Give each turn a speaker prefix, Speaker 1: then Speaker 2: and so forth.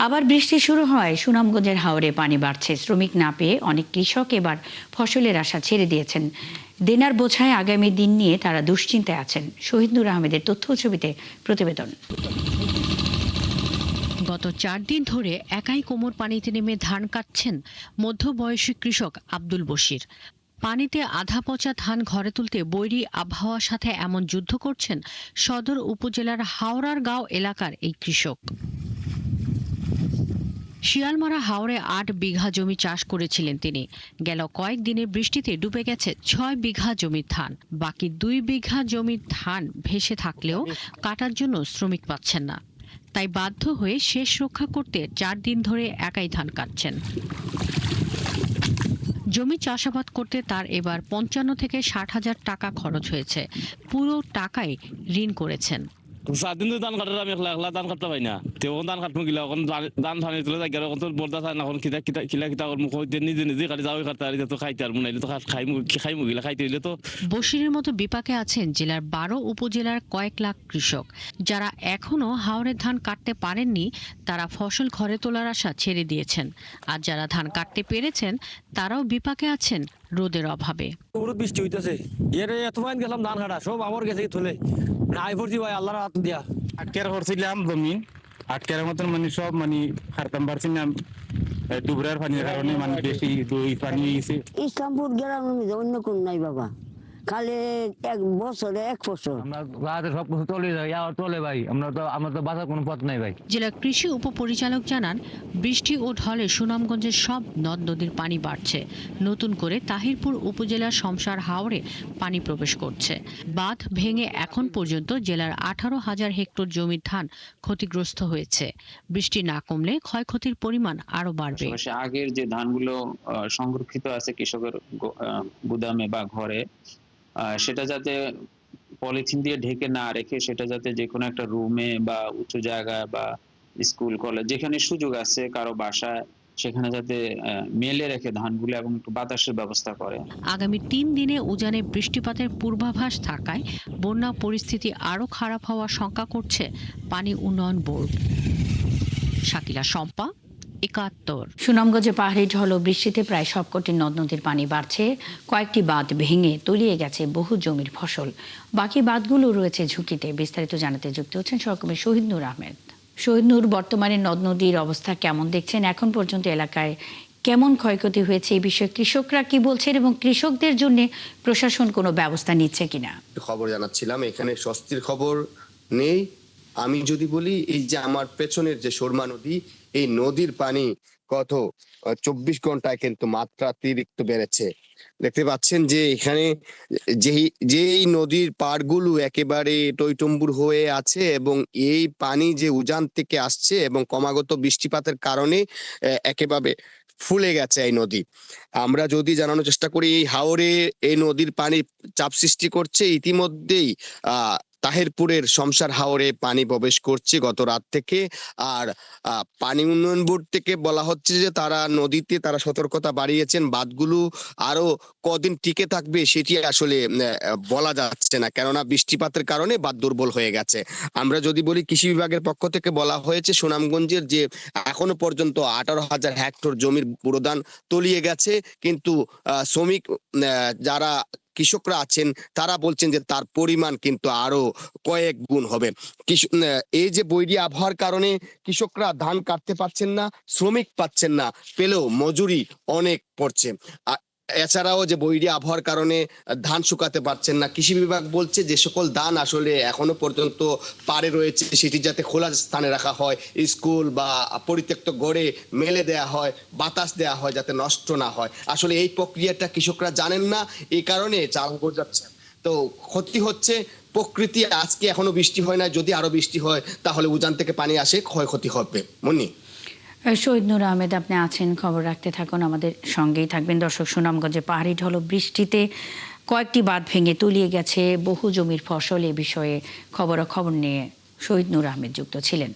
Speaker 1: আবার বৃষ্টি শুরু হয়, সুনামগঞ্জের হাওরে পানি বাড়ছে। শ্রমিক না পেয়ে অনেক কৃষক এবার ফসলের আশা ছেড়ে দিয়েছেন। দেনার বোঝায় আগামী দিন নিয়ে তারা দুশ্চিন্তায় আছেন। শহীদ নূর আহমেদের তথ্য ছবিতে প্রতিবেদন।
Speaker 2: গত 4 দিন ধরে একাই কোমর পানিতে নেমে ধান কাটছেন মধ্যবয়সী কৃষক আব্দুল বশির। পানিতে আধা পচা ধান ঘরে তুলতে বৈরী আবহাওয়ার সাথে এমন যুদ্ধ করছেন সদর উপজেলার হাওড়ার গাঁও এলাকার এই কৃষক। শিয়ালমারা হাওরে 8 বিঘা জমি চাষ করেছিলেন তিনি। গেল কয়েকদিনের বৃষ্টিতে ডুবে গেছে 6 বিঘা জমির ধান। বাকি 2 বিঘা জমির ধান ভেসে থাকলেও কাটার জন্য শ্রমিক পাচ্ছেন না। তাই বাধ্য হয়ে শেষ রক্ষা করতে 4 দিন ধরে একাই ধান কাটছেন। জমি চাষাবাদ করতে তার এবার 55 থেকে 60 হাজার টাকা খরচ হয়েছে। পুরো টাকাই ঋণ করেছেন।
Speaker 3: 7 দিন ধান কাটার আমি একলা ধান কাটতে পাই না। তখন ধান কাটবো গিলা এখন ধান ধানে তুলে যাই এখন তো বলতে চায় না। এখন কিলা মুখ হইতে নিজে নিজে কাটি যাওয়াই কাটতে আর তো খাইতে আর মনে তো খাইমু গিলা খাইতে হইলে তো।
Speaker 2: বশিরের মতো বিপাকে আছেন জেলার 12 উপজেলার কয়েক লাখ কৃষক। যারা এখনো হাওরের ধান কাটতে পারেননি তারা ফসল ঘরে তোলার আশা ছেড়ে দিয়েছেন। আর যারা ধান কাটতে পেরেছেন তারাও বিপাকে আছেন রোদের অভাবে।
Speaker 4: বৃষ্টি হইতেছে এর এত ফাইন গেলাম ধান কাটা সব আমার গেছে তুলে নাই ভর্তি ভাই আল্লাহর হাত দিয়া
Speaker 5: আটকের করছিলাম জমি আটকের মতন মানে সব মানে হারতাম পারছিলাম ডুবরার পানির কারণে মানে বেশি পানি হয়েছে।
Speaker 6: ইসলামপুর গ্রামের অন্য কোন নাই বাবা, খালি এক বছরে এক ফসল।
Speaker 7: আমরা সব কিছু চলে যাই আর চলে ভাই, আমরা তো বাঁচার কোনো পথ নাই ভাই।
Speaker 2: জেলা কৃষি উপপরিচালক জানান, বৃষ্টি ও ঢলে সুনামগঞ্জের সব নদ নদীর পানি বাড়ছে। নতুন করে তাহিরপুর উপজেলার শমশার হাওরে পানি প্রবেশ করছে। বাঁধ ভেঙে এখন পর্যন্ত জেলার 18,000 হেক্টর জমির ধান ক্ষতিগ্রস্ত হয়েছে। বৃষ্টি না কমলে ক্ষয়ক্ষতির পরিমাণ আরো বাড়বে।
Speaker 8: আগের যে ধানগুলো সংরক্ষিত আছে কৃষকের গুদামে বা ঘরে, সেটা যাতে পলিথিন দিয়ে ঢেকে না রেখে সেটা যাতে যে কোনো একটা রুমে বা উঁচু জায়গায় বা স্কুল কলেজ যেখানে সুযোগ আছে কারো বাসায় সেখানে যাতে মেলে রেখে ধানগুলো এবং একটু বাতাসের ব্যবস্থা করে।
Speaker 2: আগামী 3 দিনে উজানে বৃষ্টিপাতের পূর্বাভাস থাকায় বন্যা পরিস্থিতি আরো খারাপ হওয়ার শঙ্কা করছে পানি উন্নয়ন বোর্ড। শাকিলা শম্পা, 71।
Speaker 1: সুনামগঞ্জে পাহাড়ি ঢল ও বৃষ্টিতে প্রায় সবকটি নদ নদীর পানি বাড়ছে। কয়েকটি বাঁধ ভেঙে তলিয়ে গেছে বহু জমির ফসল। বাকি বাঁধগুলো রয়েছে ঝুঁকিতে। বিস্তারিত জানাতে যুক্ত হচ্ছেন সহকর্মী শহীদ নূর আহমেদ। শহীদ নূর, বর্তমানে নদ নদীর অবস্থা কেমন দেখছেন? এখন পর্যন্ত এলাকায় কেমন ক্ষয়ক্ষতি হয়েছে এই বিষয়ে কৃষকরা কি বলছেন এবং কৃষকদের জন্য প্রশাসন কোনো ব্যবস্থা নিচ্ছে কিনা?
Speaker 9: খবর জানাচ্ছিলাম, এখানে স্বস্তির খবর নেই। আমি যদি বলি, এই যে আমার পেছনের যে সুরমা নদী, এই নদীর পানি গত 24 ঘন্টায় কিন্তু মাত্রাতিরিক্ত বেড়েছে। দেখতে পাচ্ছেন যে এখানে যেই নদীর পাড়গুলো একেবারে টইটম্বুর হয়ে আছে এবং এই পানি যে উজান থেকে আসছে এবং ক্রমাগত বৃষ্টিপাতের কারণে একেবারে ফুলে গেছে এই নদী। আমরা যদি জানানোর চেষ্টা করি, এই হাওরে এই নদীর পানি চাপ সৃষ্টি করছে। ইতিমধ্যেই তাহিরপুরের শমশার হাওরে পানি প্রবেশ করছে গত রাত থেকে। আর পানি উন্নয়ন বোর্ড থেকে বলা হচ্ছে যে তারা নদীতে সতর্কতা বাড়িয়েছেন। বাঁধগুলো আরো কদিন টিকে থাকবে সেটি আসলে বলা যাচ্ছে না, কেননা বৃষ্টিপাতের কারণে বাঁধ দুর্বল হয়ে গেছে। আমরা যদি বলি, কৃষি বিভাগের পক্ষ থেকে বলা হয়েছে সুনামগঞ্জের যে এখনো পর্যন্ত 18,000 হেক্টর জমির পুরোদান তলিয়ে গেছে, কিন্তু শ্রমিক যারা কৃষকরা আছেন তারা বলছেন যে তার পরিমাণ কিন্তু আরো কয়েক গুণ হবে। এই যে বৈরী আবহাওয়ার কারণে কৃষকরা ধান কাটতে পারছেন না, শ্রমিক পাচ্ছেন না, পেলেও মজুরি অনেক পড়ছে। এছাড়াও যে বৈরী আবহাওয়ার কারণে ধান শুকাতে পারছেন না। কৃষি বিভাগ বলছে যে সকল ধান আসলে এখনো পর্যন্ত পাড়ে রয়েছে সেটি যাতে খোলা স্থানে রাখা হয়, স্কুল বা পরিত্যক্ত গড়ে মেলে দেয়া হয়, বাতাস দেয়া হয় যাতে নষ্ট না হয়। আসলে এই প্রক্রিয়াটা কৃষকরা জানেন না, এই কারণে চাল গজাচ্ছে। তো ক্ষতি হচ্ছে প্রকৃতি। আজকে এখনো বৃষ্টি হয় না, যদি আরো বৃষ্টি হয় তাহলে উজান থেকে পানি আসে, ক্ষয়ক্ষতি হবে। মনি।
Speaker 1: শহীদ নূর আহমেদ, আপনি আছেন, খবর রাখতে থাকুন, আমাদের সঙ্গেই থাকবেন। দর্শক, সুনামগঞ্জে পাহাড়ি ঢল বৃষ্টিতে কয়েকটি বাঁধ ভেঙে তলিয়ে গেছে বহু জমির ফসল। এ বিষয়ে খবরাখবর নিয়ে শহীদ নূর আহমেদ যুক্ত ছিলেন।